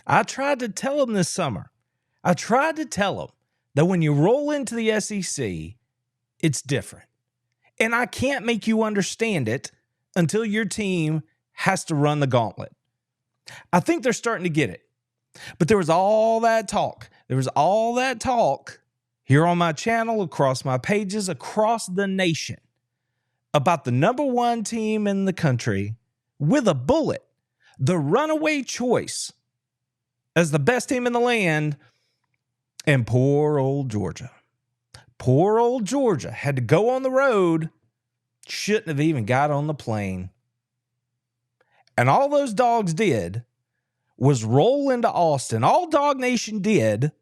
I tried to tell them this summer. I tried to tell them that when you roll into the SEC, it's different. And I can't make you understand it until your team has to run the gauntlet. I think they're starting to get it. But there was all that talk. There was all that talk here on my channel, across my pages, across the nation, about the number one team in the country with a bullet, the runaway choice as the best team in the land, and poor old Georgia. Poor old Georgia had to go on the road, shouldn't have even got on the plane. And all those dogs did was roll into Austin. All Dog Nation did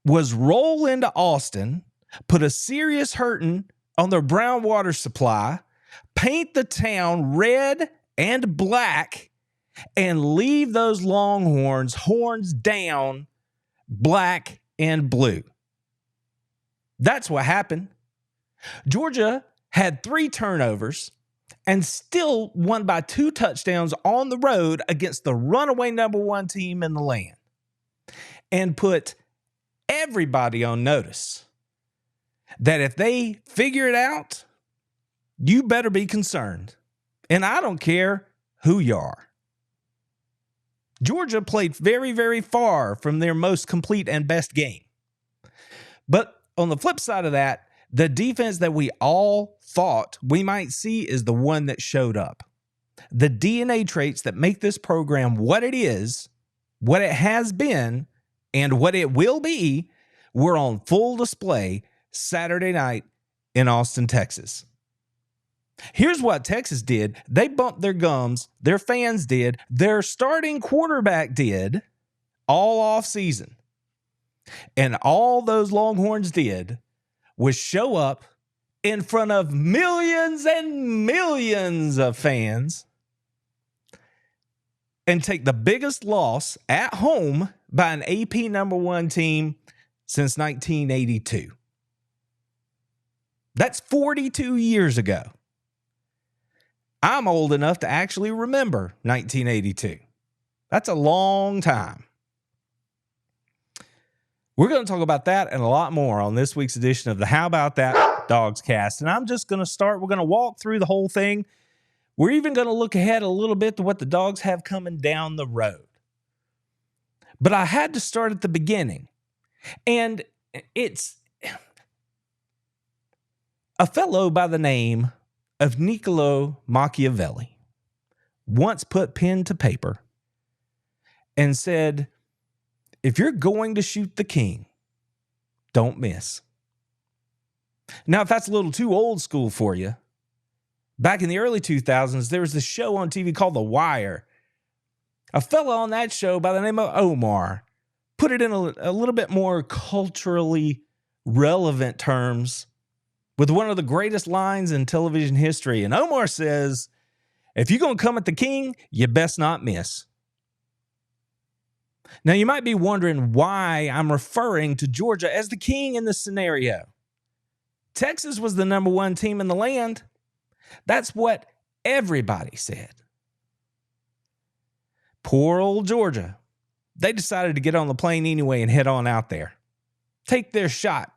was roll into Austin, put a serious hurting on their brown water supply, paint the town red and black, and leave those Longhorns horns down, black and blue. That's what happened. Georgia had 3 turnovers and still won by 2 touchdowns on the road against the runaway number one team in the land, and put everybody on notice that if they figure it out, you better be concerned. And I don't care who you are. Georgia played very, very far from their most complete and best game. But on the flip side of that, the defense that we all thought we might see is the one that showed up. The DNA traits that make this program what it is, what it has been, and what it will be were on full display Saturday night in Austin, Texas. Here's what Texas did. They bumped their gums. Their fans did. Their starting quarterback did all off season. And all those Longhorns did was show up in front of millions and millions of fans and take the biggest loss at home by an AP number one team since 1982. That's 42 years ago. I'm old enough to actually remember 1982. That's a long time. We're going to talk about that and a lot more on this week's edition of the How About That Dogs Cast. And I'm just going to start. We're going to walk through the whole thing. We're even going to look ahead a little bit to what the Dogs have coming down the road. But I had to start at the beginning. And it's a fellow by the name of Niccolo Machiavelli once put pen to paper and said, if you're going to shoot the king, don't miss. Now, if that's a little too old school for you, back in the early 2000s, there was this show on TV called The Wire. A fellow on that show by the name of Omar put it in a little bit more culturally relevant terms with one of the greatest lines in television history. And Omar says, if you're going to come at the king, you best not miss. Now, you might be wondering why I'm referring to Georgia as the king in this scenario. Texas was the number one team in the land. That's what everybody said. Poor old Georgia. They decided to get on the plane anyway and head on out there. Take their shot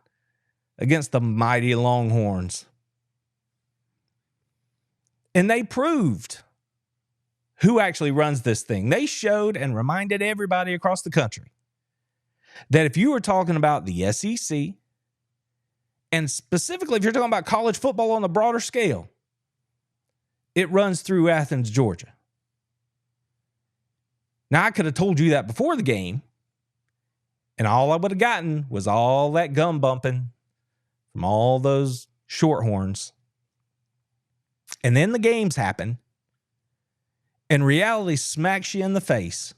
against the mighty Longhorns. And they proved who actually runs this thing. They showed and reminded everybody across the country that if you were talking about the SEC, and specifically if you're talking about college football on the broader scale, it runs through Athens, Georgia. Now, I could have told you that before the game, and all I would have gotten was all that gum bumping from all those shorthorns. And then the games happen, and reality smacks you in the face.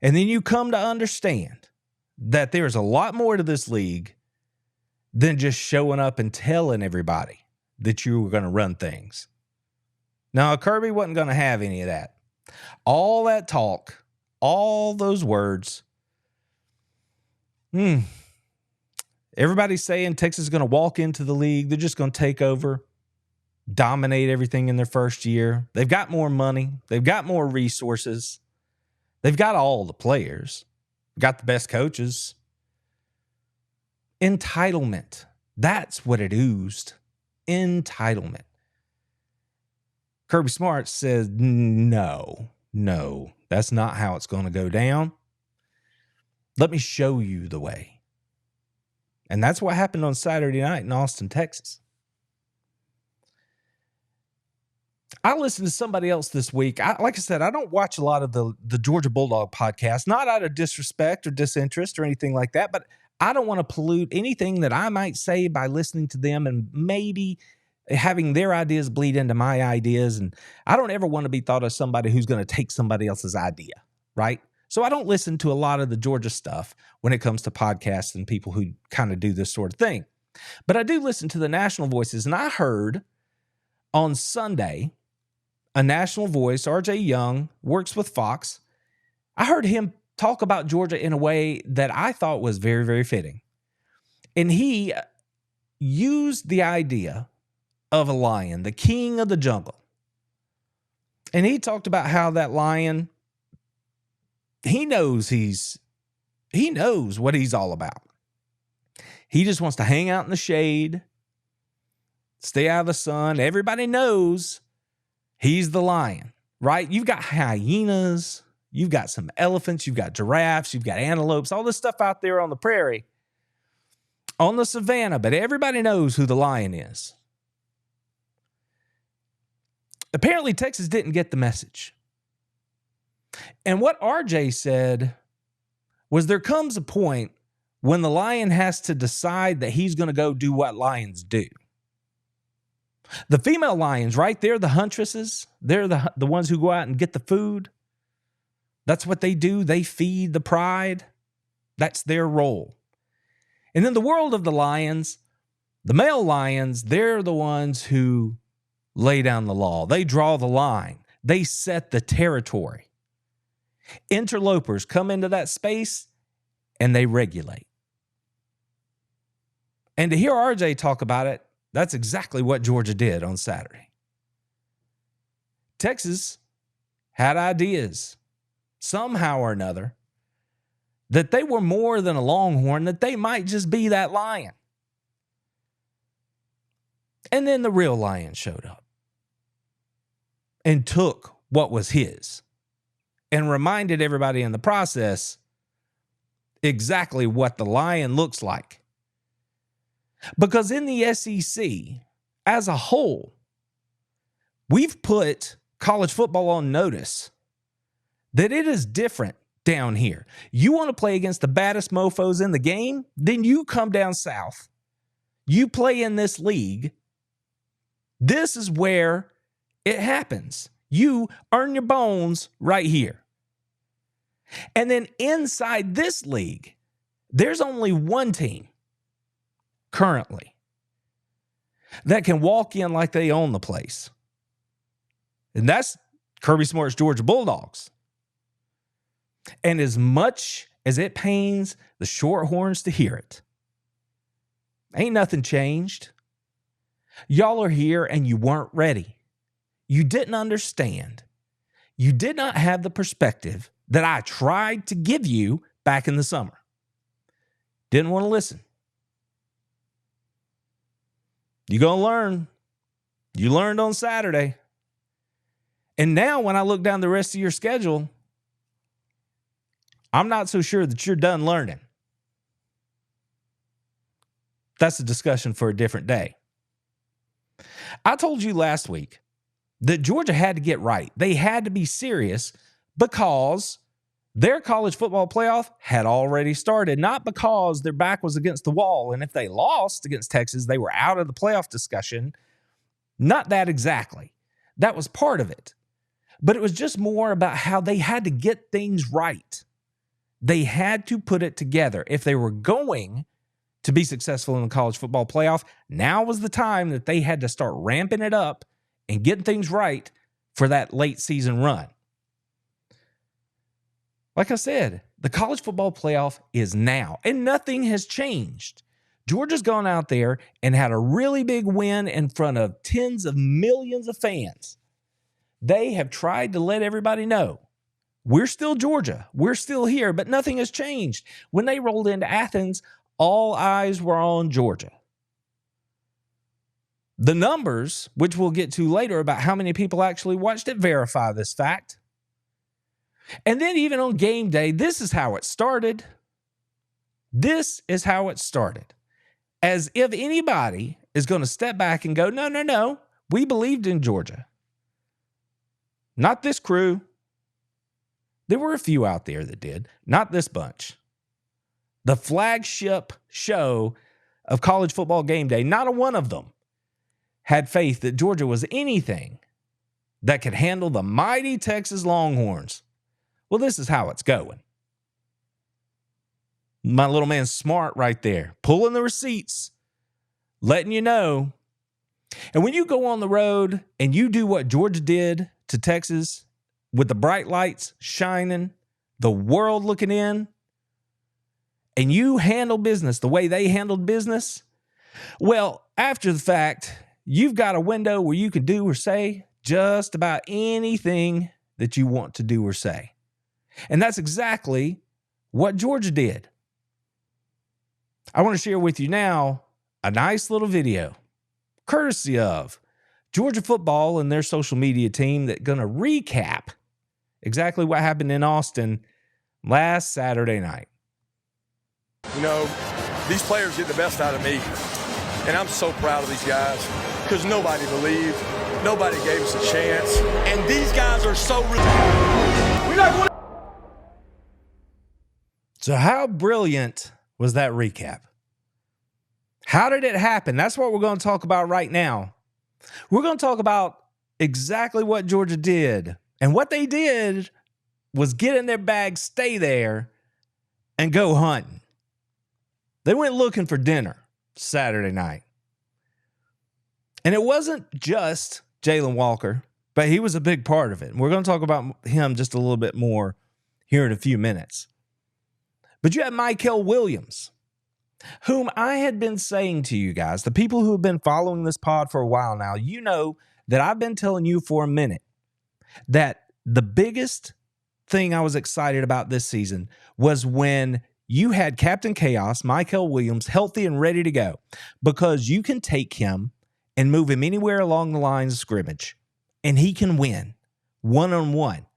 And then you come to understand that there's a lot more to this league than just showing up and telling everybody that you were going to run things. Now, Kirby wasn't going to have any of that. All that talk, all those words. Everybody's saying Texas is going to walk into the league. They're just going to take over, dominate everything in their first year. They've got more money. They've got more resources. They've got all the players, got the best coaches. Entitlement. That's what it oozed. Entitlement. Kirby Smart says, no, that's not how it's going to go down. Let me show you the way. And that's what happened on Saturday night in Austin, Texas. I listened to somebody else this week. Like I said, I don't watch a lot of the Georgia Bulldog podcast, not out of disrespect or disinterest or anything like that, but I don't want to pollute anything that I might say by listening to them and maybe having their ideas bleed into my ideas. And I don't ever want to be thought of somebody who's going to take somebody else's idea, right? So I don't listen to a lot of the Georgia stuff when it comes to podcasts and people who kind of do this sort of thing. But I do listen to the national voices. And I heard on Sunday, a national voice, RJ Young, works with Fox. I heard him talk about Georgia in a way that I thought was very, very fitting. And he used the idea of a lion, the king of the jungle. And he talked about how that lion, he knows what he's all about. He just wants to hang out in the shade, stay out of the sun. Everybody knows he's the lion, right? You've got hyenas, you've got some elephants, you've got giraffes, you've got antelopes, all this stuff out there on the prairie, on the savannah, but everybody knows who the lion is. Apparently, Texas didn't get the message. And what RJ said was there comes a point when the lion has to decide that he's going to go do what lions do. The female lions, right? They're the huntresses. They're the ones who go out and get the food. That's what they do. They feed the pride. That's their role. And in the world of the lions, the male lions, they're the ones who lay down the law. They draw the line. They set the territory. Interlopers come into that space and they regulate. And to hear RJ talk about it, that's exactly what Georgia did on Saturday. Texas had ideas, somehow or another, that they were more than a Longhorn, that they might just be that lion. And then the real lion showed up and took what was his and reminded everybody in the process exactly what the lion looks like. Because in the SEC, as a whole, we've put college football on notice that it is different down here. You want to play against the baddest mofos in the game? Then you come down south. You play in this league. This is where it happens. You earn your bones right here. And then inside this league, there's only one team currently that can walk in like they own the place. And that's Kirby Smart's Georgia Bulldogs. And as much as it pains the Shorthorns to hear it, ain't nothing changed. Y'all are here and you weren't ready. You didn't understand. You did not have the perspective that I tried to give you back in the summer. Didn't want to listen. You're going to learn. You learned on Saturday. And now when I look down the rest of your schedule, I'm not so sure that you're done learning. That's a discussion for a different day. I told you last week that Georgia had to get right. They had to be serious because their college football playoff had already started, not because their back was against the wall. And if they lost against Texas, they were out of the playoff discussion. Not that exactly. That was part of it. But it was just more about how they had to get things right. They had to put it together. If they were going to be successful in the college football playoff, now was the time that they had to start ramping it up and getting things right for that late season run. Like I said, the college football playoff is now, and nothing has changed. Georgia's gone out there and had a really big win in front of tens of millions of fans. They have tried to let everybody know We're still Georgia. We're still here, but nothing has changed. When they rolled into Athens, all eyes were on Georgia. The numbers, which we'll get to later about how many people actually watched it, verify this fact. And then even on game day, this is how it started. This is how it started. As if anybody is going to step back and go, no, we believed in Georgia. Not this crew. There were a few out there that did. Not this bunch. The flagship show of college football game day, not a one of them had faith that Georgia was anything that could handle the mighty Texas Longhorns. Well, this is how it's going. My little man Smart right there, pulling the receipts, letting you know. And when you go on the road and you do what Georgia did to Texas with the bright lights shining, the world looking in, and you handle business the way they handled business, well, after the fact, you've got a window where you can do or say just about anything that you want to do or say. And that's exactly what Georgia did. I want to share with you now a nice little video, courtesy of Georgia football and their social media team, that's going to recap exactly what happened in Austin last Saturday night. You know, these players get the best out of me, and I'm so proud of these guys because nobody believed, nobody gave us a chance, and these guys are so we're not going. So how brilliant was that recap? How did it happen? That's what we're going to talk about right now. We're going to talk about exactly what Georgia did. And what they did was get in their bag, stay there, and go hunting. They went looking for dinner Saturday night. And it wasn't just Jalen Walker, but he was a big part of it. And we're going to talk about him just a little bit more here in a few minutes. But you have Mykel Williams, whom I had been saying to you guys, the people who have been following this pod for a while now, you know that I've been telling you for a minute that the biggest thing I was excited about this season was when you had Captain Chaos, Mykel Williams, healthy and ready to go, because you can take him and move him anywhere along the lines of scrimmage, and he can win one-on-one.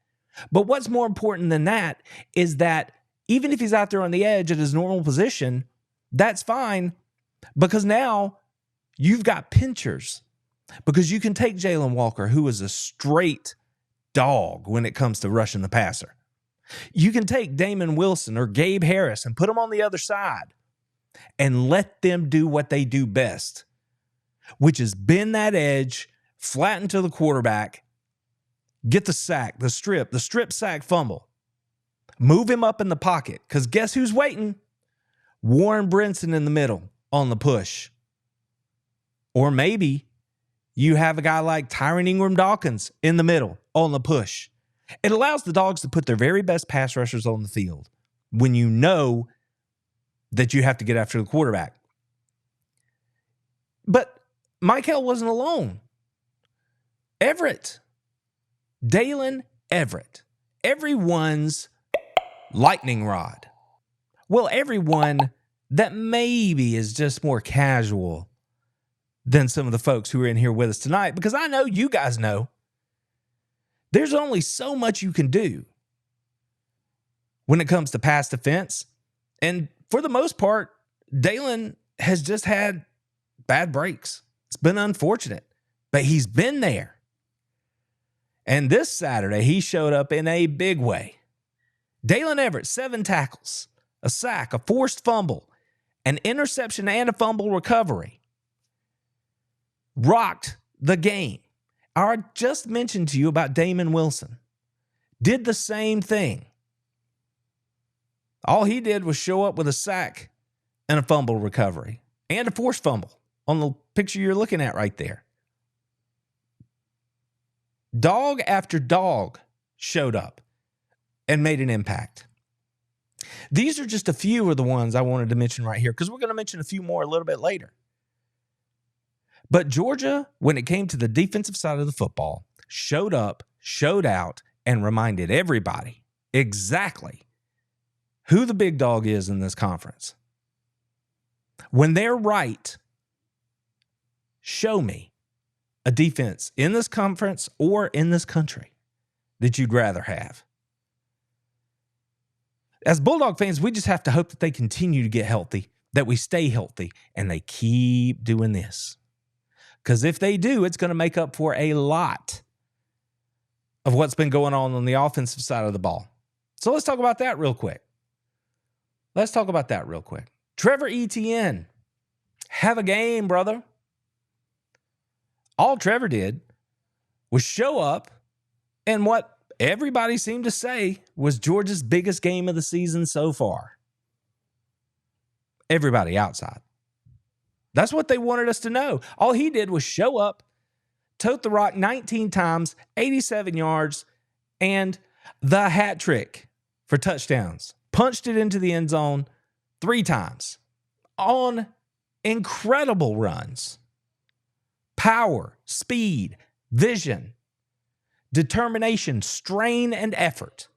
But what's more important than that is that even if he's out there on the edge at his normal position, that's fine, because now you've got pinchers, because you can take Jalen Walker, who is a straight dog when it comes to rushing the passer. You can take Damon Wilson or Gabe Harris and put them on the other side and let them do what they do best, which is bend that edge, flatten to the quarterback, get the sack, the strip sack fumble, move him up in the pocket, because guess who's waiting? Warren Brinson in the middle on the push. Or maybe you have a guy like Tyron Ingram-Dawkins in the middle on the push. It allows the Dogs to put their very best pass rushers on the field when you know that you have to get after the quarterback. But Mykel wasn't alone. Dalen Everett, everyone's lightning rod. Well, everyone that maybe is just more casual than some of the folks who are in here with us tonight, because I know you guys know there's only so much you can do when it comes to pass defense. And for the most part, Dalen has just had bad breaks. It's been unfortunate, but he's been there. And this Saturday, he showed up in a big way. Dalen Everett, 7 tackles, a sack, a forced fumble, an interception, and a fumble recovery. Rocked the game. I just mentioned to you about Damon Wilson. Did the same thing. All he did was show up with a sack and a fumble recovery and a forced fumble on the picture you're looking at right there. Dog after dog showed up and made an impact. These are just a few of the ones I wanted to mention right here, because we're going to mention a few more a little bit later. But Georgia, when it came to the defensive side of the football, showed up, showed out, and reminded everybody exactly who the big dog is in this conference. When they're right, show me a defense in this conference or in this country that you'd rather have. As Bulldog fans, we just have to hope that they continue to get healthy, that we stay healthy, and they keep doing this. Because if they do, it's going to make up for a lot of what's been going on the offensive side of the ball. So let's talk about that real quick. Trevor Etienne, have a game, brother. All Trevor did was show up in what everybody seemed to say was Georgia's biggest game of the season so far. Everybody outside. That's what they wanted us to know. All he did was show up, tote the rock 19 times, 87 yards, and the hat trick for touchdowns. Punched it into the end zone 3 times on incredible runs. Power, speed, vision, determination, strain, and effort.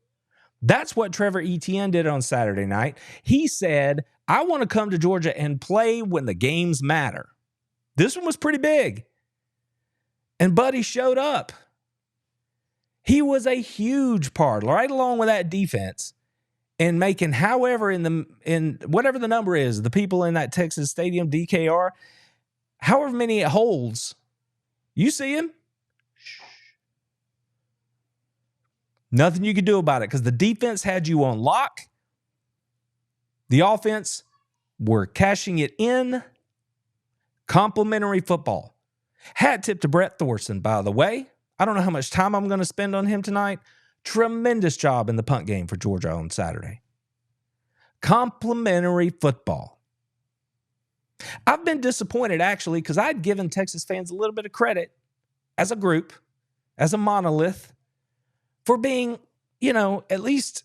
That's what Trevor Etienne did on Saturday night. He said, I want to come to Georgia and play when the games matter. This one was pretty big. And Buddy showed up. He was a huge part, right along with that defense, in making in whatever the number is, the people in that Texas stadium, DKR, however many it holds, you see him? Nothing you could do about it because the defense had you on lock. The offense were cashing it in. Complimentary football. Hat tip to Brett Thorson, by the way. I don't know how much time I'm going to spend on him tonight. Tremendous job in the punt game for Georgia on Saturday. Complimentary football. I've been disappointed, actually, because I'd given Texas fans a little bit of credit as a group, as a monolith, for being, at least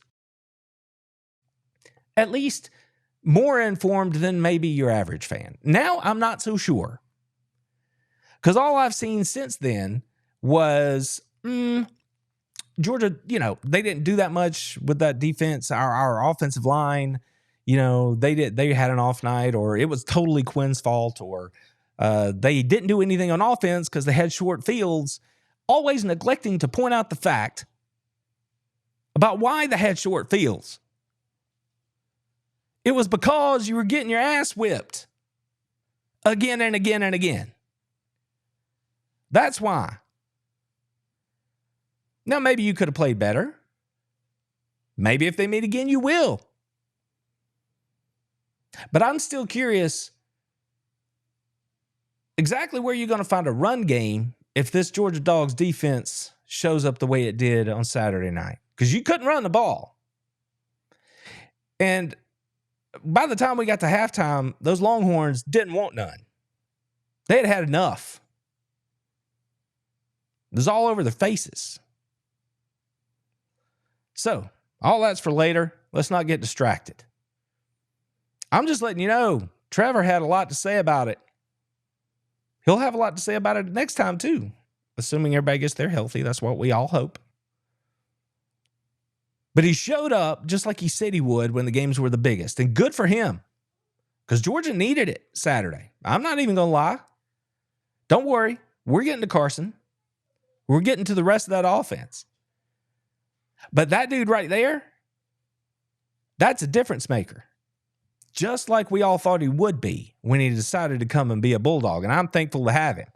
more informed than maybe your average fan. Now I'm not so sure. Because all I've seen since then was Georgia, they didn't do that much with that defense. Our offensive line, they had an off night, or it was totally Quinn's fault, or they didn't do anything on offense because they had short fields, always neglecting to point out the fact about why they had short fields. It was because you were getting your ass whipped again and again and again. That's why. Now, maybe you could have played better. Maybe if they meet again, you will. But I'm still curious exactly where you're going to find a run game if this Georgia Dogs defense shows up the way it did on Saturday night. Because you couldn't run the ball. And by the time we got to halftime, those Longhorns didn't want none. They had had enough. It was all over their faces. So, all that's for later. Let's not get distracted. I'm just letting you know, Trevor had a lot to say about it. He'll have a lot to say about it next time, too. Assuming everybody gets there healthy. That's what we all hope. But he showed up just like he said he would when the games were the biggest. And good for him. Because Georgia needed it Saturday. I'm not even going to lie. Don't worry. We're getting to Carson. We're getting to the rest of that offense. But that dude right there, that's a difference maker. Just like we all thought he would be when he decided to come and be a Bulldog. And I'm thankful to have him.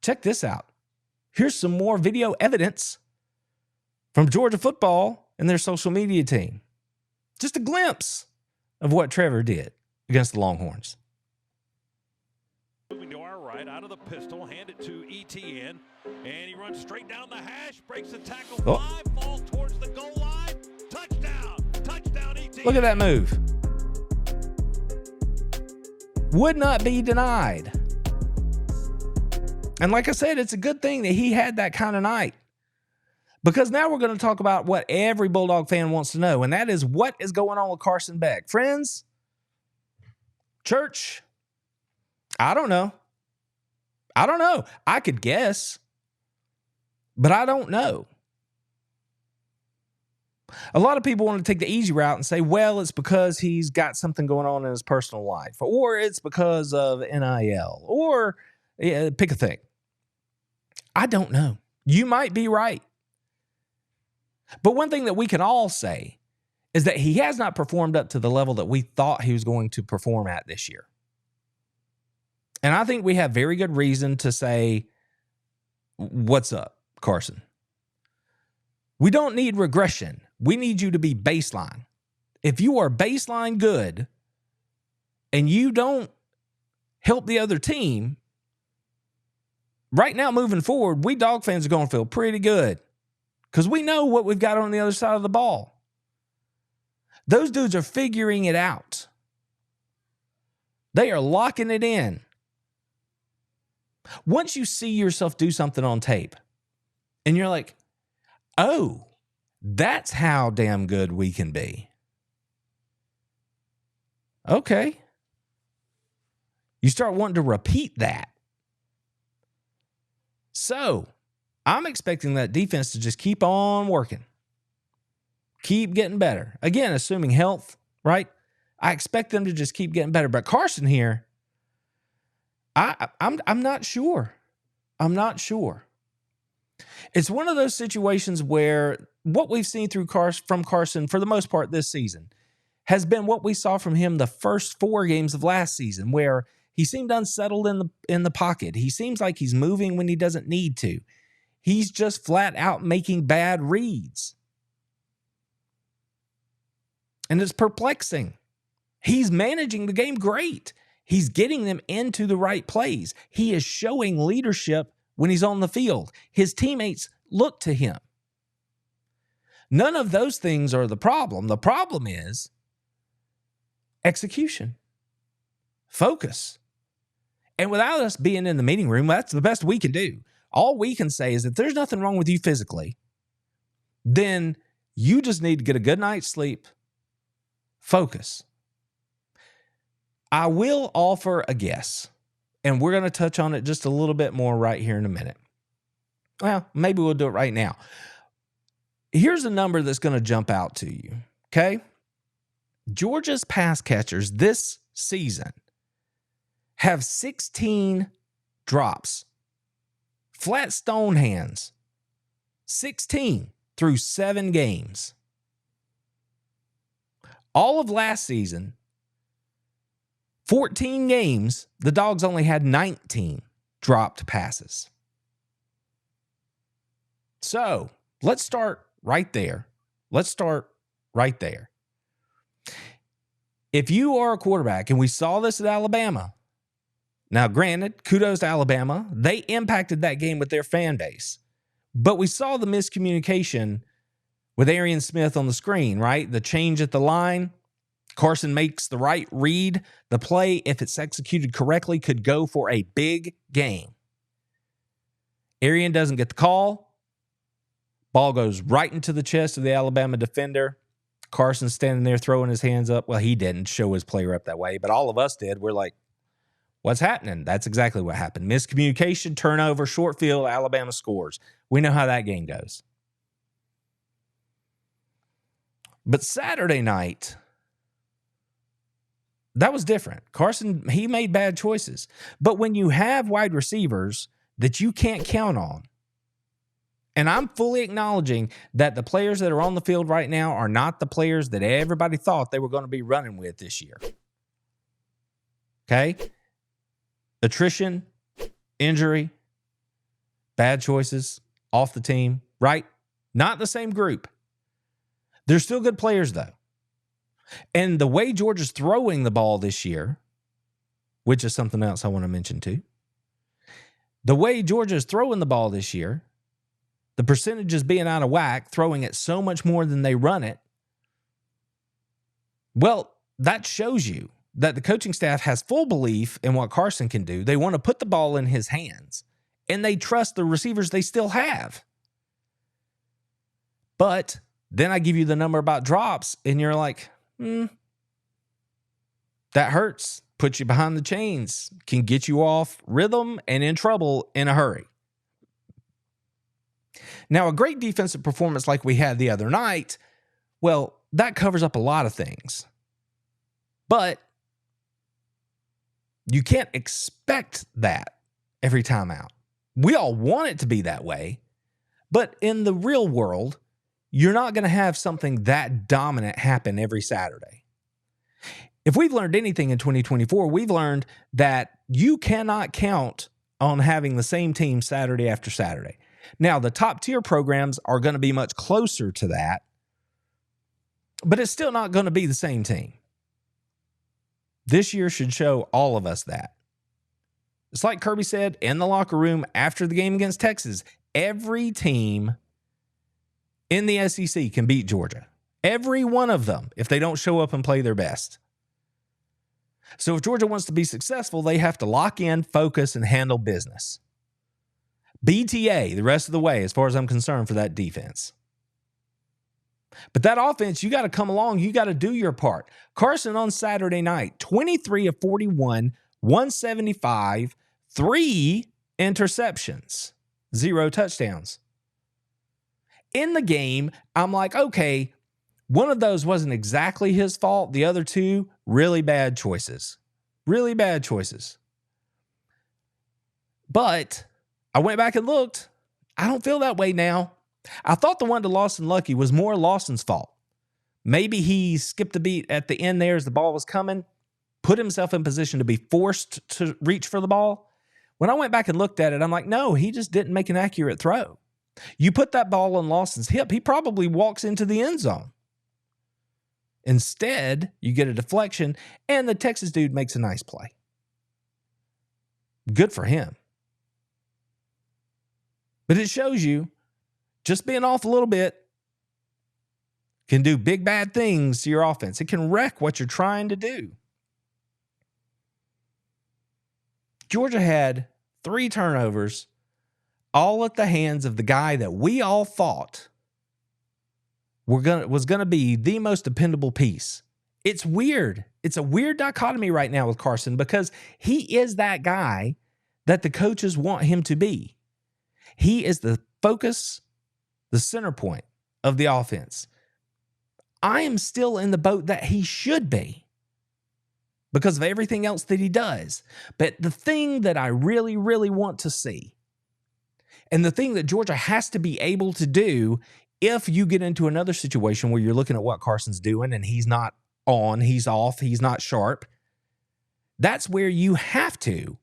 Check this out. Here's some more video evidence from Georgia football and their social media team. Just a glimpse of what Trevor did against the Longhorns. Moving to our right, out of the pistol, hand it to Etienne, and he runs straight down the hash, breaks the tackle, falls towards the goal line, touchdown, Etienne. Look at that move. Would not be denied. And like I said, it's a good thing that he had that kind of night. Because now we're going to talk about what every Bulldog fan wants to know, and that is what is going on with Carson Beck. Friends, church, I don't know. I could guess, but I don't know. A lot of people want to take the easy route and say, well, it's because he's got something going on in his personal life, or it's because of NIL, or pick a thing. I don't know. You might be right. But one thing that we can all say is that he has not performed up to the level that we thought he was going to perform at this year. And I think we have very good reason to say, what's up, Carson? We don't need regression. We need you to be baseline. If you are baseline good and you don't help the other team, right now moving forward, we Dog fans are going to feel pretty good because we know what we've got on the other side of the ball. Those dudes are figuring it out. They are locking it in. Once you see yourself do something on tape and you're like, oh, that's how damn good we can be. Okay. You start wanting to repeat that. So I'm expecting that defense to just keep on working. Keep getting better. Again, assuming health, right? I expect them to just keep getting better. But Carson here, I'm not sure. I'm not sure. It's one of those situations where what we've seen from Carson for the most part this season has been what we saw from him the first 4 games of last season, where he seemed unsettled in the pocket. He seems like he's moving when he doesn't need to. He's just flat out making bad reads. And it's perplexing. He's managing the game great. He's getting them into the right plays. He is showing leadership when he's on the field. His teammates look to him. None of those things are the problem. The problem is execution, focus. And without us being in the meeting room, that's the best we can do. All we can say is if there's nothing wrong with you physically, then you just need to get a good night's sleep. Focus. I will offer a guess, and we're going to touch on it just a little bit more right here in a minute. Well, maybe we'll do it right now. Here's a number that's going to jump out to you, okay? Georgia's pass catchers this season have 16 drops, flat stone hands, 16 through 7 games. All of last season, 14 games, the Dogs only had 19 dropped passes. So let's start right there. If you are a quarterback, and we saw this at Alabama, now granted, kudos to Alabama, they impacted that game with their fan base. But we saw the miscommunication with Arian Smith on the screen, right? The change at the line. Carson makes the right read. The play, if it's executed correctly, could go for a big game. Arian doesn't get the call. Ball goes right into the chest of the Alabama defender. Carson's standing there throwing his hands up. Well, he didn't show his player up that way, but all of us did. We're like, what's happening? That's exactly what happened. Miscommunication, turnover, short field, Alabama scores. We know how that game goes. But Saturday night, that was different. Carson, he made bad choices. But when you have wide receivers that you can't count on, and I'm fully acknowledging that the players that are on the field right now are not the players that everybody thought they were going to be running with this year. Okay? Attrition, injury, bad choices, off the team, right? Not the same group. They're still good players, though. And the way Georgia's throwing the ball this year, which is something else I want to mention too, the way Georgia's throwing the ball this year, the percentages being out of whack, throwing it so much more than they run it, well, that shows you that the coaching staff has full belief in what Carson can do. They want to put the ball in his hands, and they trust the receivers they still have. But then I give you the number about drops, and you're like, that hurts, puts you behind the chains, can get you off rhythm and in trouble in a hurry. Now, a great defensive performance like we had the other night Well, that covers up a lot of things. But you can't expect that every time out. We all want it to be that way, but in the real world, you're not going to have something that dominant happen every Saturday. If we've learned anything in 2024, we've learned that you cannot count on having the same team Saturday after Saturday. Now, the top tier programs are going to be much closer to that, but it's still not going to be the same team. This year should show all of us that. It's like Kirby said in the locker room after the game against Texas, every team in the SEC can beat Georgia. Every one of them, if they don't show up and play their best. So if Georgia wants to be successful, they have to lock in, focus, and handle business. BTA the rest of the way, as far as I'm concerned, for that defense. But that offense, you got to come along. You got to do your part. Carson on Saturday night, 23 of 41, 175, 3 interceptions, 0 touchdowns. In the game, I'm like, okay, one of those wasn't exactly his fault. The other 2, really bad choices. Really bad choices. But I went back and looked. I don't feel that way now. I thought the one to Lawson Lucky was more Lawson's fault. Maybe he skipped a beat at the end there as the ball was coming, put himself in position to be forced to reach for the ball. When I went back and looked at it, I'm like, no, he just didn't make an accurate throw. You put that ball on Lawson's hip, he probably walks into the end zone. Instead, you get a deflection, and the Texas dude makes a nice play. Good for him. But it shows you just being off a little bit can do big bad things to your offense. It can wreck what you're trying to do. Georgia had 3 turnovers, all at the hands of the guy that we all thought was going to be the most dependable piece. It's weird. It's a weird dichotomy right now with Carson because he is that guy that the coaches want him to be. He is the focus, the center point of the offense. I am still in the boat that he should be because of everything else that he does. But the thing that I really, really want to see, and the thing that Georgia has to be able to do if you get into another situation where you're looking at what Carson's doing and he's not on, he's off, he's not sharp, that's where you have to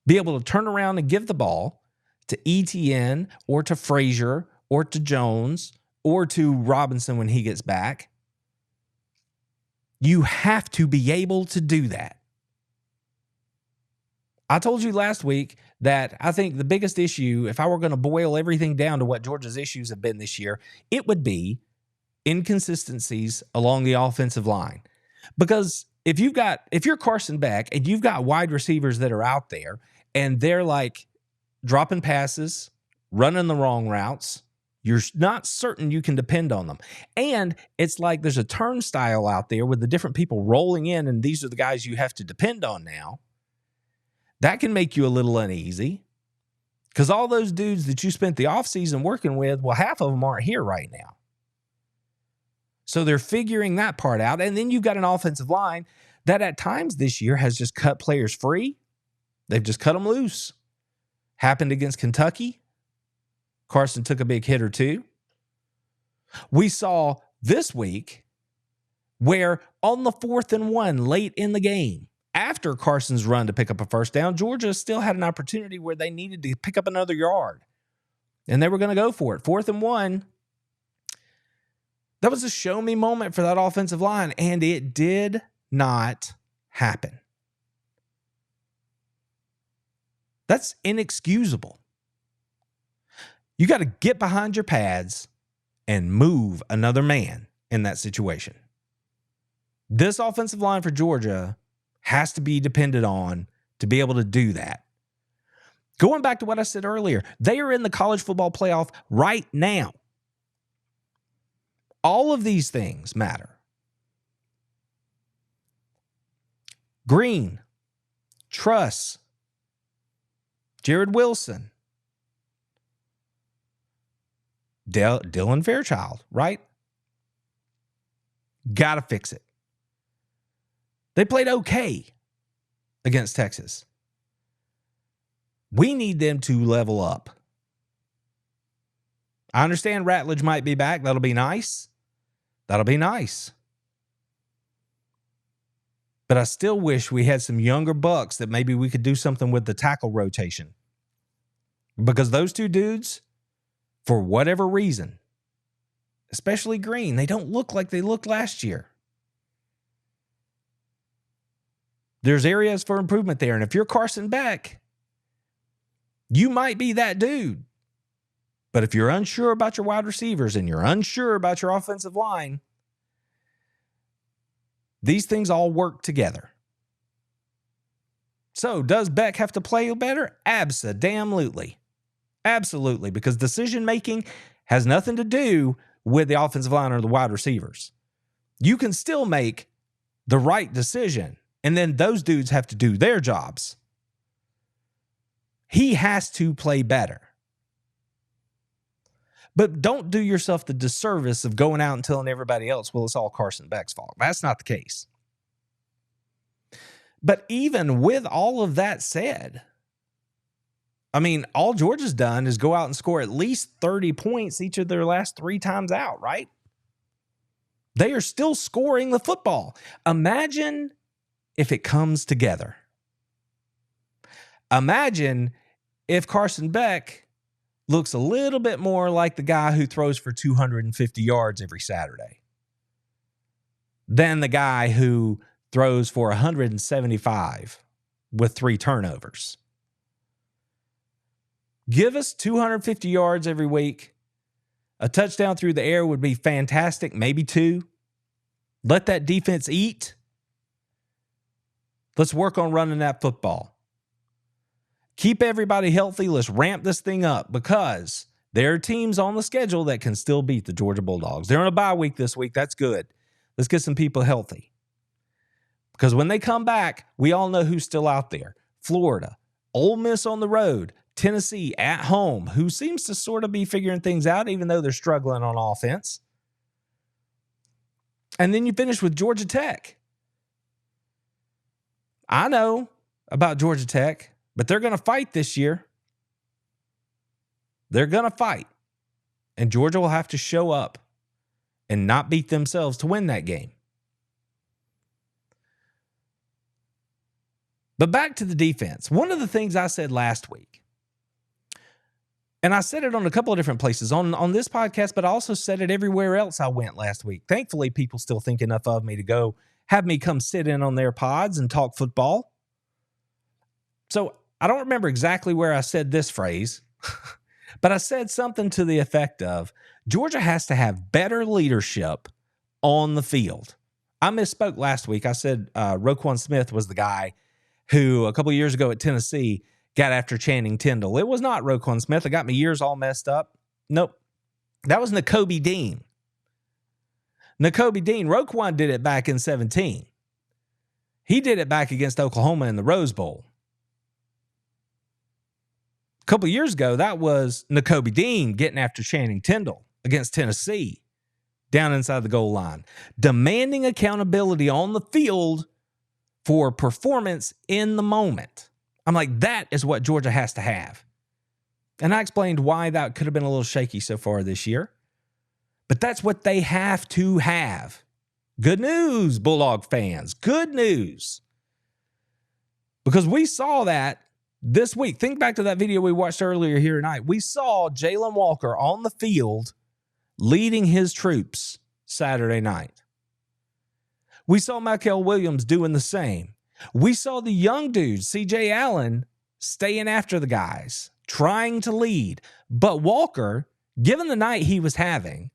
be able to turn around and give the ball to ETN or to Frazier or to Jones or to Robinson when he gets back. You have to be able to do that. I told you last week that I think the biggest issue, if I were going to boil everything down to what Georgia's issues have been this year, it would be inconsistencies along the offensive line. Because if you're Carson Beck and you've got wide receivers that are out there and they're like dropping passes, running the wrong routes, you're not certain you can depend on them. And it's like there's a turnstile out there with the different people rolling in, and these are the guys you have to depend on now. That can make you a little uneasy because all those dudes that you spent the offseason working with, well, half of them aren't here right now. So they're figuring that part out. And then you've got an offensive line that at times this year has just cut players free. They've just cut them loose. Happened against Kentucky. Carson took a big hit or two. We saw this week where on the 4th and 1 late in the game, after Carson's run to pick up a first down, Georgia still had an opportunity where they needed to pick up another yard. And they were going to go for it. 4th and 1. That was a show me moment for that offensive line, and it did not happen. That's inexcusable. You got to get behind your pads and move another man in that situation. This offensive line for Georgia has to be depended on to be able to do that. Going back to what I said earlier, they are in the college football playoff right now. All of these things matter. Green, Truss, Jared Wilson, Dylan Fairchild, right? Got to fix it. They played okay against Texas. We need them to level up. I understand Ratledge might be back. That'll be nice. That'll be nice. But I still wish we had some younger bucks that maybe we could do something with the tackle rotation. Because those two dudes, for whatever reason, especially Green, they don't look like they looked last year. There's areas for improvement there. And if you're Carson Beck, you might be that dude. But if you're unsure about your wide receivers and you're unsure about your offensive line, these things all work together. So does Beck have to play better? Abso-damn-lutely. Absolutely. Because decision-making has nothing to do with the offensive line or the wide receivers. You can still make the right decision, and then those dudes have to do their jobs. He has to play better. But don't do yourself the disservice of going out and telling everybody else, well, it's all Carson Beck's fault. That's not the case. But even with all of that said, I mean, all Georgia's done is go out and score at least 30 points each of their last 3 times out, right? They are still scoring the football. Imagine if it comes together. Imagine if Carson Beck looks a little bit more like the guy who throws for 250 yards every Saturday than the guy who throws for 175 with 3 turnovers. Give us 250 yards every week. A touchdown through the air would be fantastic, maybe 2. Let that defense eat. Let's work on running that football. Keep everybody healthy. Let's ramp this thing up because there are teams on the schedule that can still beat the Georgia Bulldogs. They're on a bye week this week. That's good. Let's get some people healthy. Because when they come back, we all know who's still out there. Florida, Ole Miss on the road, Tennessee at home, who seems to sort of be figuring things out even though they're struggling on offense. And then you finish with Georgia Tech. I know about Georgia Tech, but they're going to fight this year. They're going to fight. And Georgia will have to show up and not beat themselves to win that game. But back to the defense. One of the things I said last week, and I said it on a couple of different places on this podcast, but I also said it everywhere else I went last week. Thankfully, people still think enough of me to go have me come sit in on their pods and talk football. So I don't remember exactly where I said this phrase, but I said something to the effect of Georgia has to have better leadership on the field. I misspoke last week. I said Roquan Smith was the guy who a couple of years ago at Tennessee got after Channing Tindall. It was not Roquan Smith. It got me years all messed up. Nope. That was Nakobe Dean. Nakobe Dean. Roquan did it back in 2017. He did it back against Oklahoma in the Rose Bowl. A couple of years ago, that was Nakobe Dean getting after Channing Tindall against Tennessee down inside the goal line, demanding accountability on the field for performance in the moment. I'm like, that is what Georgia has to have. And I explained why that could have been a little shaky so far this year. But that's what they have to have. Good news, Bulldog fans. Good news. Because we saw that this week. Think back to that video we watched earlier here tonight. We saw Jalen Walker on the field leading his troops Saturday night. We saw Michael Williams doing the same. We saw the young dude, C.J. Allen, staying after the guys, trying to lead. But Walker, given the night he was having,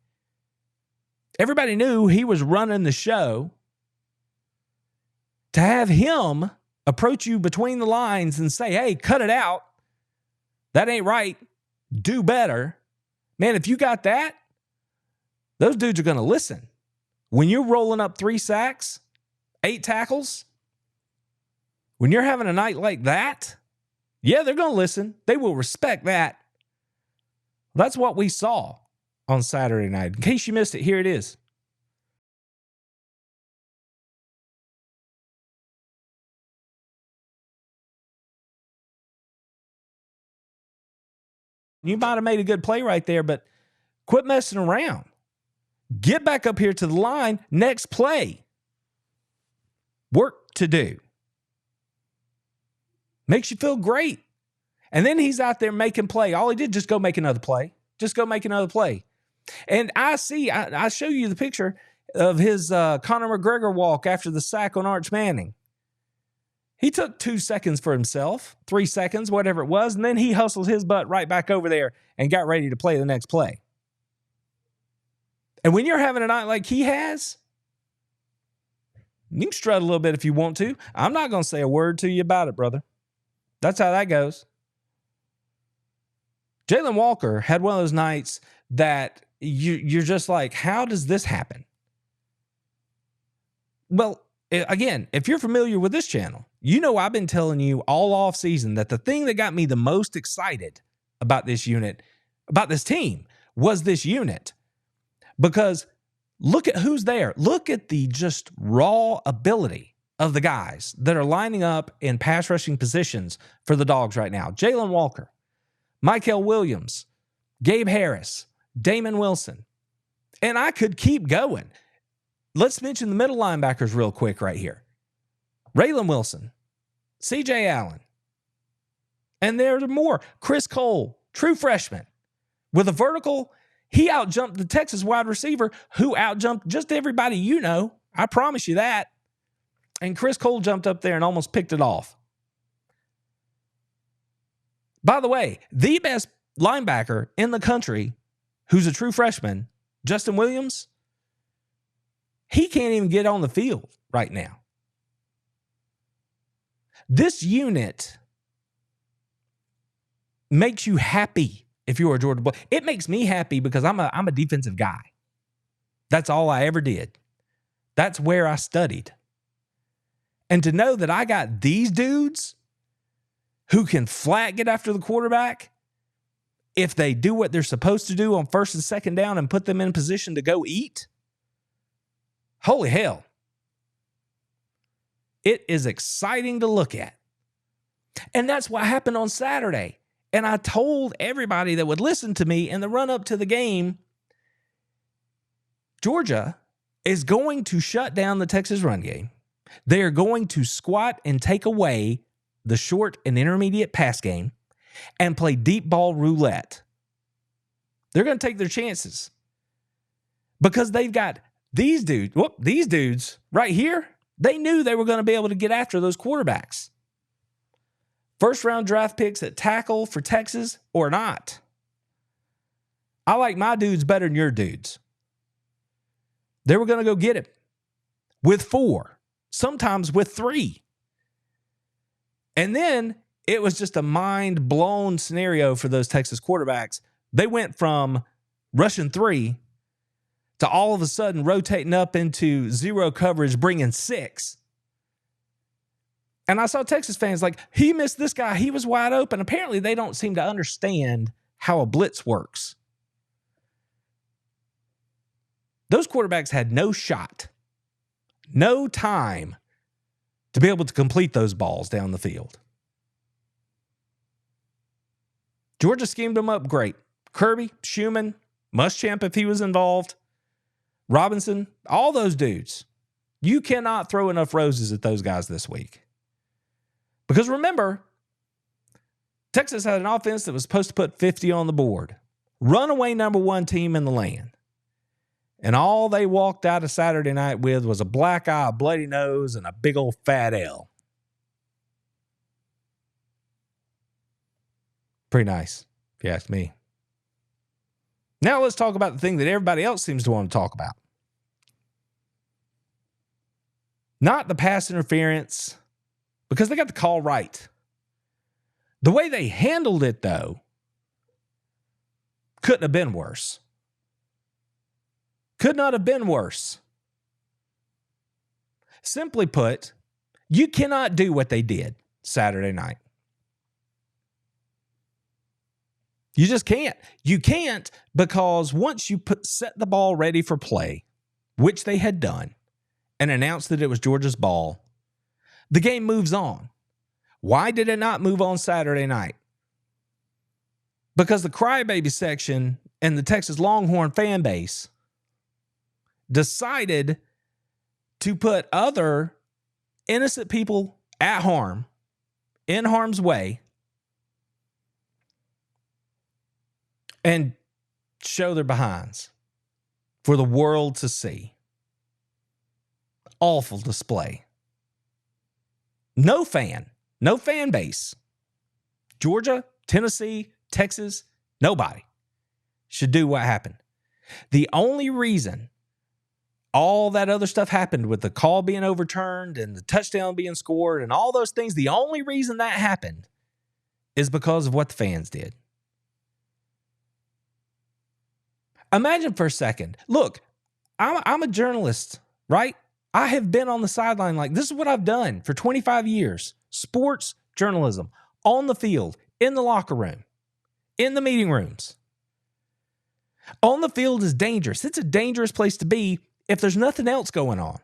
everybody knew he was running the show. To have him approach you between the lines and say, hey, cut it out. That ain't right. Do better. Man, if you got that, those dudes are going to listen. When you're rolling up 3 sacks, 8 tackles, when you're having a night like that, yeah, they're going to listen. They will respect that. That's what we saw on Saturday night. In case you missed it, here it is. You might have made a good play right there, but quit messing around. Get back up here to the line. Next play. Work to do. Makes you feel great. And then he's out there making play. All he did, just go make another play. Just go make another play. And I show you the picture of his Conor McGregor walk after the sack on Arch Manning. He took 2 seconds for himself, 3 seconds, whatever it was, and then he hustled his butt right back over there and got ready to play the next play. And when you're having a night like he has, you can strut a little bit if you want to. I'm not going to say a word to you about it, brother. That's how that goes. Jalen Walker had one of those nights that you're just like, how does this happen? Well, again, if you're familiar with this channel, you know I've been telling you all off season that the thing that got me the most excited about this unit, about this team, was this unit. Because look at who's there. Look at the just raw ability of the guys that are lining up in pass rushing positions for the Dogs right now. Jalen Walker, Michael Williams, Gabe Harris, Damon Wilson. And I could keep going. Let's mention the middle linebackers real quick right here. Raylan Wilson, C.J. Allen. And there are more. Chris Cole, true freshman. With a vertical, he outjumped the Texas wide receiver who outjumped just everybody you know. I promise you that. And Chris Cole jumped up there and almost picked it off. By the way, the best linebacker in the country who's a true freshman, Justin Williams, he can't even get on the field right now. This unit makes you happy if you're a Georgia Bulldog. It makes me happy because I'm a defensive guy. That's all I ever did. That's where I studied. And to know that I got these dudes who can flat get after the quarterback if they do what they're supposed to do on first and second down and put them in position to go eat, holy hell. It is exciting to look at. And that's what happened on Saturday. And I told everybody that would listen to me in the run-up to the game, Georgia is going to shut down the Texas run game. They are going to squat and take away the short and intermediate pass game and play deep ball roulette. They're going to take their chances because they've got these dudes right here. They knew they were going to be able to get after those quarterbacks. First round draft picks at tackle for Texas or not. I like my dudes better than your dudes. They were going to go get it with 4, sometimes with 3. And then it was just a mind-blown scenario for those Texas quarterbacks. They went from rushing 3 to all of a sudden rotating up into 0 coverage, bringing 6. And I saw Texas fans like, he missed this guy. He was wide open. Apparently, they don't seem to understand how a blitz works. Those quarterbacks had no shot, no time to be able to complete those balls down the field. Georgia schemed them up great. KIRBY, Schumann, Muschamp if he was involved, Robinson, all those dudes. You cannot throw enough roses at those guys this week. Because remember, Texas had an offense that was supposed to put 50 on the board. Runaway number 1 team in the land. And all they walked out of Saturday night with was a black eye, a bloody nose, and a big old fat L. Pretty nice, if you ask me. Now let's talk about the thing that everybody else seems to want to talk about. Not the pass interference, because they got the call right. The way they handled it, though, couldn't have been worse. Could not have been worse. Simply put, you cannot do what they did Saturday night. You just can't. You can't because once you set the ball ready for play, which they had done, and announced that it was Georgia's ball, the game moves on. Why did it not move on Saturday night? because the crybaby section and the Texas Longhorn fan base decided to put other innocent people at harm, in harm's way, and show their behinds for the world to see. Awful display. No fan base. Georgia, Tennessee, Texas, nobody should do what happened. The only reason all that other stuff happened with the call being overturned and the touchdown being scored and all those things, the only reason that happened is because of what the fans did. Imagine for a second. Look, I'm a journalist, right? I have been on the sideline like this is what I've done for 25 years. Sports journalism, on the field, in the locker room, in the meeting rooms. On the field is dangerous. It's a dangerous place to be if there's nothing else going on.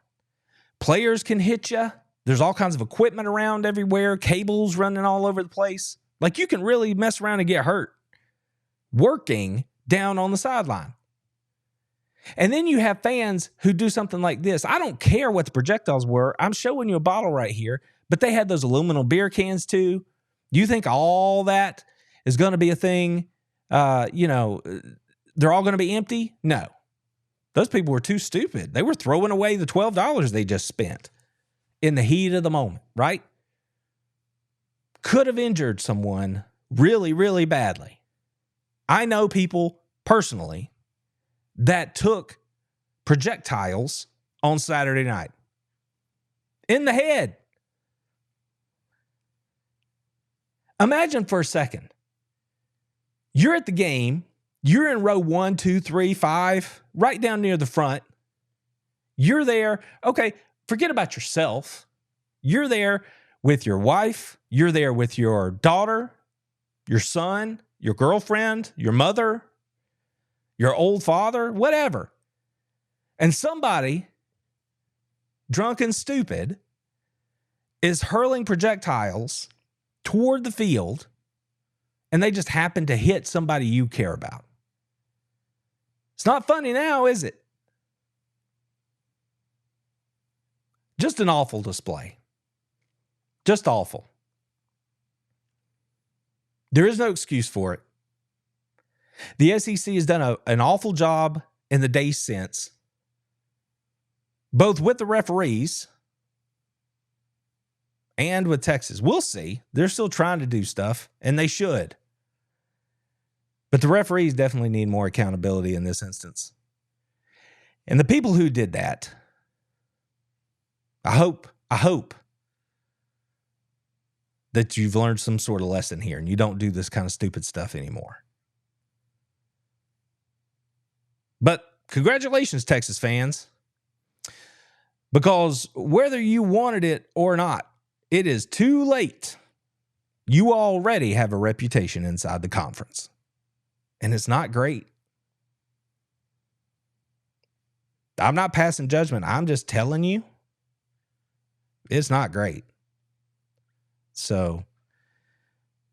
Players can hit you. There's all kinds of equipment around everywhere, cables running all over the place. Like you can really mess around and get hurt working down on the sideline. And then you have fans who do something like this. I don't care what the projectiles were. I'm showing you a bottle right here, but they had those aluminum beer cans too. You think all that is going to be a thing? They're all going to be empty? No. Those people were too stupid. They were throwing away the $12 they just spent in the heat of the moment, right? Could have injured someone really, really badly. I know people personally that took projectiles on Saturday night in the head. Imagine for a second, you're at the game, you're in row 1, 2, 3, 5, right down near the front. You're there. Okay, forget about yourself. You're there with your wife. You're there with your daughter, your son, your girlfriend, your mother, your old father, whatever. And somebody, drunk and stupid, is hurling projectiles toward the field, and they just happen to hit somebody you care about. It's not funny now, is it? Just an awful display. Just awful. There is no excuse for it. The SEC has done an awful job in the days since, both with the referees and with Texas. We'll see. They're still trying to do stuff, and they should. But the referees definitely need more accountability in this instance. And the people who did that, I hope that you've learned some sort of lesson here and you don't do this kind of stupid stuff anymore. But congratulations, Texas fans. Because whether you wanted it or not, it is too late. You already have a reputation inside the conference. And it's not great. I'm not passing judgment. I'm just telling you, it's not great. So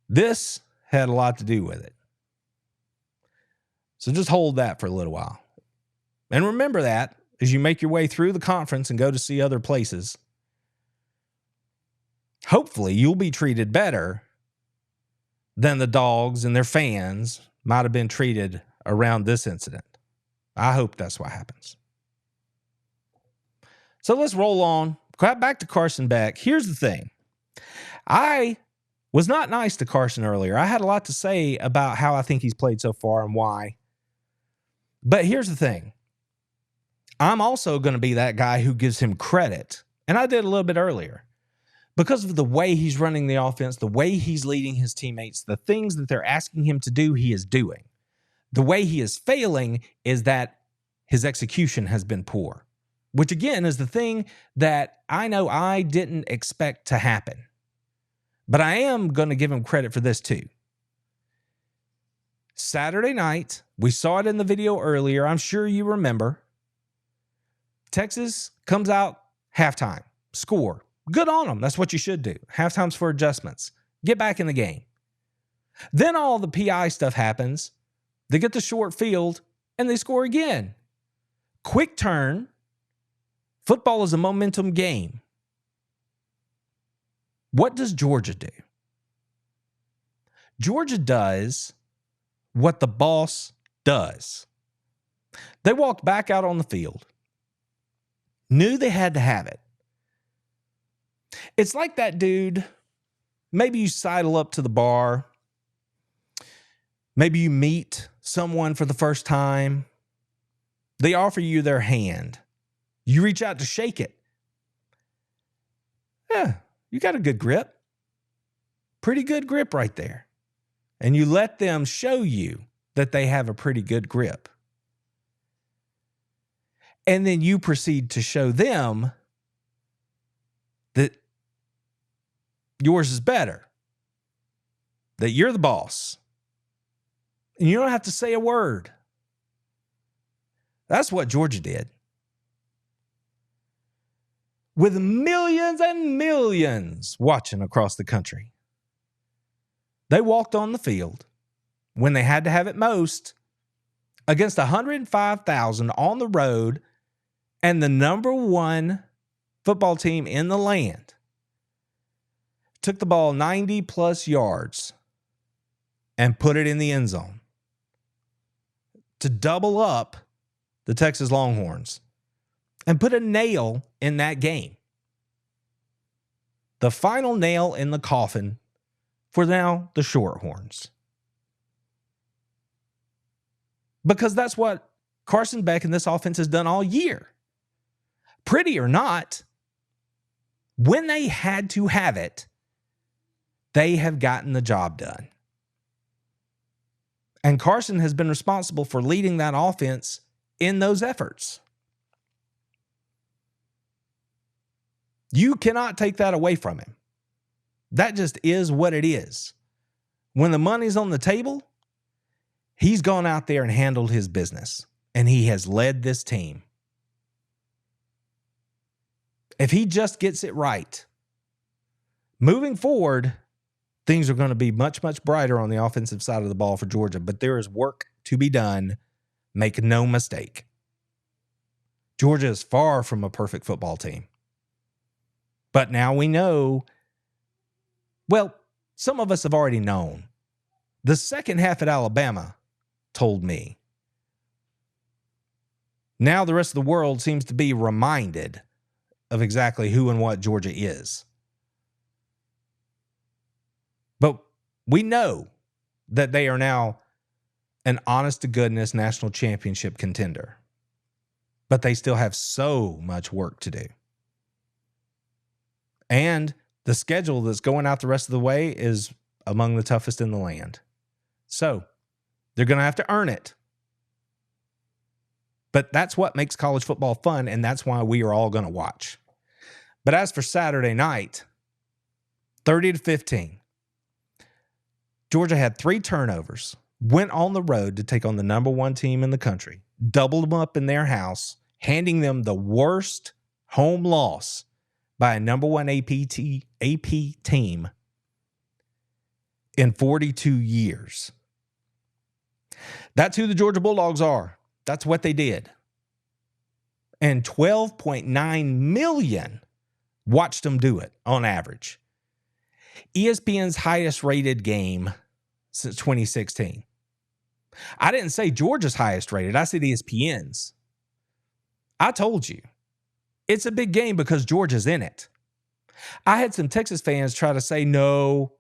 this had a lot to do with it. So just hold that for a little while. And remember that as you make your way through the conference and go to see other places. Hopefully you'll be treated better than the Dawgs and their fans might have been treated around this incident. I hope that's what happens. So let's roll on. Back to Carson Beck. Here's the thing. I was not nice to Carson earlier. I had a lot to say about how I think he's played so far and why. But here's the thing. I'm also going to be that guy who gives him credit. And I did a little bit earlier. Because of the way he's running the offense, the way he's leading his teammates, the things that they're asking him to do, he is doing. The way he is failing is that his execution has been poor, which again is the thing that I know I didn't expect to happen. But I am going to give him credit for this too. Saturday night, we saw it in the video earlier. I'm sure you remember. Texas comes out halftime, score. Good on them. That's what you should do. Halftime's for adjustments. Get back in the game. Then all the PI stuff happens. They get the short field and they score again. Quick turn. Football is a momentum game. What does Georgia do? Georgia does what the boss does. They walked back out on the field, knew they had to have it. It's like that dude, maybe you sidle up to the bar, maybe you meet someone for the first time, they offer you their hand. You reach out to shake it. Yeah, you got a good grip. Pretty good grip right there. And you let them show you that they have a pretty good grip. And then you proceed to show them that yours is better, that you're the boss. And you don't have to say a word. That's what Georgia did. With millions and millions watching across the country, they walked on the field when they had to have it most against 105,000 on the road and the number one football team in the land. Took the ball 90 plus yards and put it in the end zone to double up the Texas Longhorns and put a nail in that game. The final nail in the coffin for now the Shorthorns. Because that's what Carson Beck and this offense has done all year. Pretty or not, when they had to have it, they have gotten the job done. And Carson has been responsible for leading that offense in those efforts. You cannot take that away from him. That just is what it is. When the money's on the table, he's gone out there and handled his business, and he has led this team. If he just gets it right, moving forward, things are going to be much, much brighter on the offensive side of the ball for Georgia, but there is work to be done. Make no mistake. Georgia is far from a perfect football team. But now we know, well, some of us have already known. The second half at Alabama told me. Now the rest of the world seems to be reminded of exactly who and what Georgia is. But we know that they are now an honest-to-goodness national championship contender. But they still have so much work to do. And the schedule that's going out the rest of the way is among the toughest in the land. So they're going to have to earn it. But that's what makes college football fun, and that's why we are all going to watch. But as for Saturday night, 30-15, Georgia had 3 turnovers, went on the road to take on the number one team in the country, doubled them up in their house, handing them the worst home loss by a number one AP team in 42 years. That's who the Georgia Bulldogs are. That's what they did. And 12.9 million watched them do it on average. ESPN's highest rated game since 2016. I didn't say Georgia's highest rated. I said ESPN's. I told you. It's a big game because Georgia's in it. I had some Texas fans try to say, no,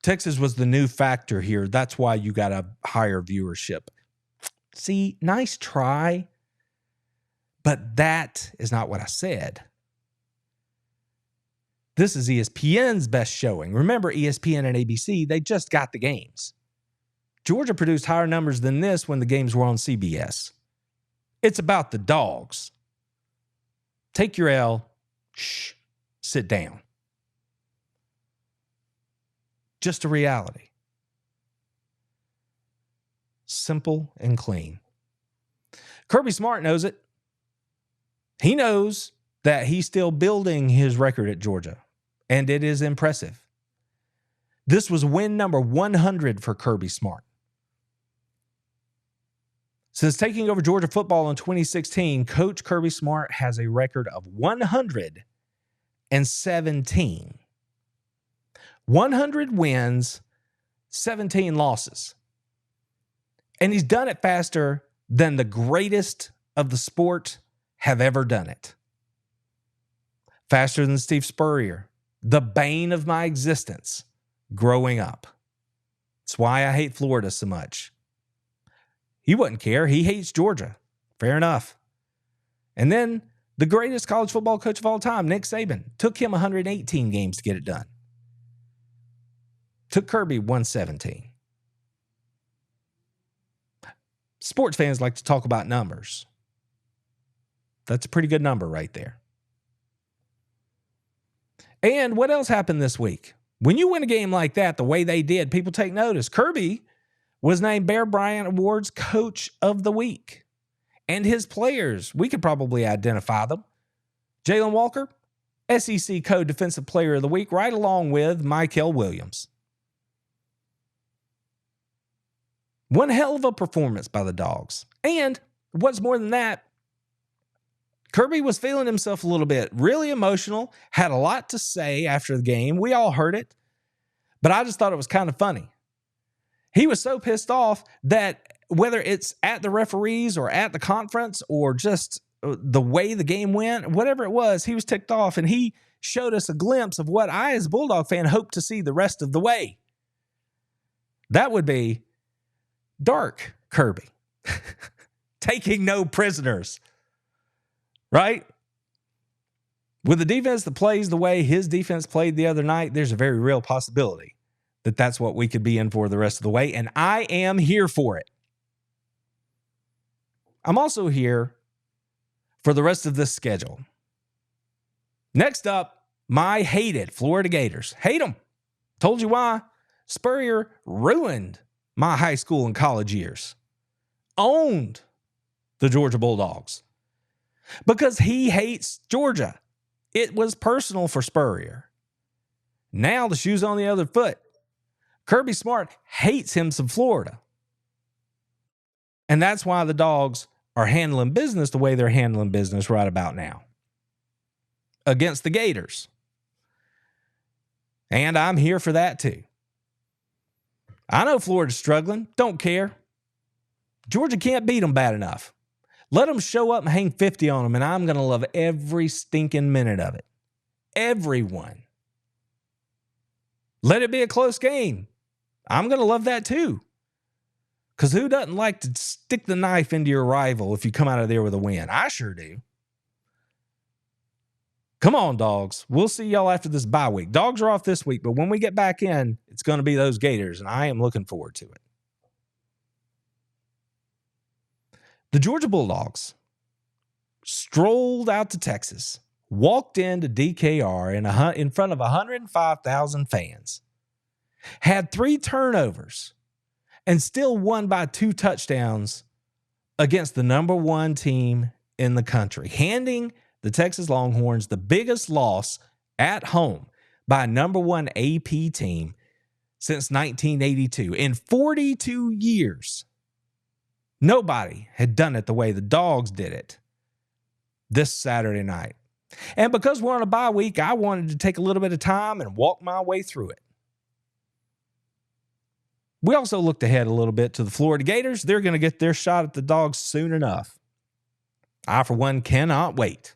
Texas was the new factor here. That's why you got a higher viewership. See, nice try, but that is not what I said. This is ESPN's best showing. Remember, ESPN and ABC, they just got the games. Georgia produced higher numbers than this when the games were on CBS. It's about the Dogs. Take your L. Shh. Sit down. Just a reality. Simple and clean. Kirby Smart knows it. He knows that he's still building his record at Georgia, and it is impressive. This was win number 100 for Kirby Smart. Since taking over Georgia football in 2016, Coach Kirby Smart has a record of 117. 100 wins, 17 losses. And he's done it faster than the greatest of the sport have ever done it. Faster than Steve Spurrier, the bane of my existence growing up. That's why I hate Florida so much. He wouldn't care. He hates Georgia. Fair enough. And then the greatest college football coach of all time, Nick Saban, took him 118 games to get it done. Took Kirby 117. Sports fans like to talk about numbers. That's a pretty good number right there. And what else happened this week? When you win a game like that, the way they did, people take notice. Kirby was named Bear Bryant Awards Coach of the Week. And his players, we could probably identify them. Jalen Walker, SEC Co-Defensive Player of the Week, right along with Michael Williams. One hell of a performance by the Dawgs. And what's more than that, Kirby was feeling himself a little bit, really emotional, had a lot to say after the game. We all heard it, but I just thought it was kind of funny. He was so pissed off that whether it's at the referees or at the conference or just the way the game went, whatever it was, he was ticked off, and he showed us a glimpse of what I, as a Bulldog fan, hope to see the rest of the way. That would be dark Kirby. Taking no prisoners. Right? With the defense that plays the way his defense played the other night, there's a very real possibility that that's what we could be in for the rest of the way, and I am here for it. I'm also here for the rest of this schedule. Next up, my hated Florida Gators. Hate them. Told you why. Spurrier ruined my high school and college years. Owned the Georgia Bulldogs. Because he hates Georgia. It was personal for Spurrier. Now the shoe's on the other foot. Kirby Smart hates him some Florida. And that's why the Dogs are handling business the way they're handling business right about now. Against the Gators. And I'm here for that too. I know Florida's struggling. Don't care. Georgia can't beat them bad enough. Let them show up and hang 50 on them, and I'm going to love every stinking minute of it. Everyone. Let it be a close game. I'm going to love that too. Because who doesn't like to stick the knife into your rival if you come out of there with a win? I sure do. Come on, Dogs. We'll see y'all after this bye week. Dogs are off this week, but when we get back in, it's going to be those Gators, and I am looking forward to it. The Georgia Bulldogs strolled out to Texas, walked into DKR in front of 105,000 fans, had 3 turnovers, and still won by 2 touchdowns against the number 1 team in the country, handing the Texas Longhorns the biggest loss at home by a number 1 AP team since 1982. In 42 years, nobody had done it the way the Dogs did it this Saturday night. And because we're on a bye week, I wanted to take a little bit of time and walk my way through it. We also looked ahead a little bit to the Florida Gators. They're going to get their shot at the Dogs soon enough. I, for one, cannot wait.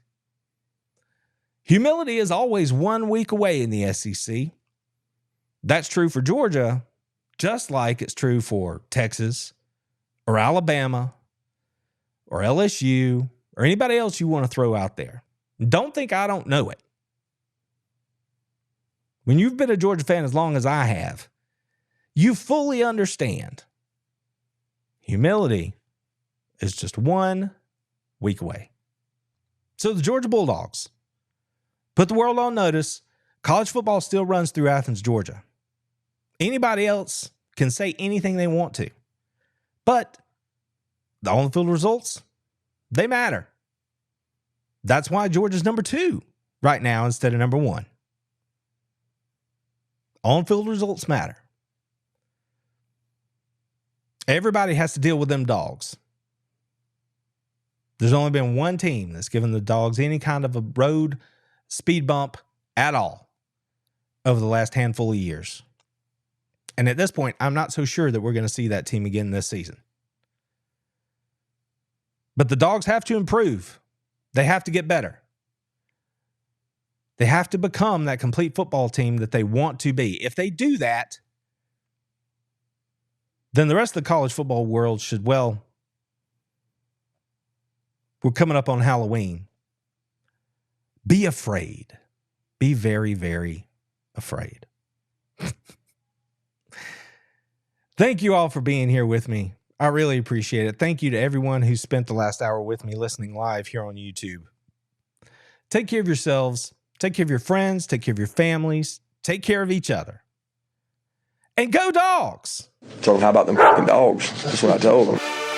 Humility is always 1 week away in the SEC. That's true for Georgia, just like it's true for Texas, or Alabama, or LSU, or anybody else you want to throw out there. Don't think I don't know it. When you've been a Georgia fan as long as I have, you fully understand humility is just 1 week away. So the Georgia Bulldogs put the world on notice. College football still runs through Athens, Georgia. Anybody else can say anything they want to. But the on-the-field results, they matter. That's why Georgia's number 2 right now instead of number 1. On-field results matter. Everybody has to deal with them dogs. There's only been one team that's given the Dogs any kind of a road speed bump at all over the last handful of years. And at this point, I'm not so sure that we're going to see that team again this season. But the Dogs have to improve. They have to get better. They have to become that complete football team that they want to be. If they do that, then the rest of the college football world should, well, we're coming up on Halloween. Be afraid. Be very, very afraid. Thank you all for being here with me. I really appreciate it. Thank you to everyone who spent the last hour with me listening live here on YouTube. Take care of yourselves. Take care of your friends. Take care of your families. Take care of each other. And go Dogs! Told them, how about them fucking dogs? That's what I told them.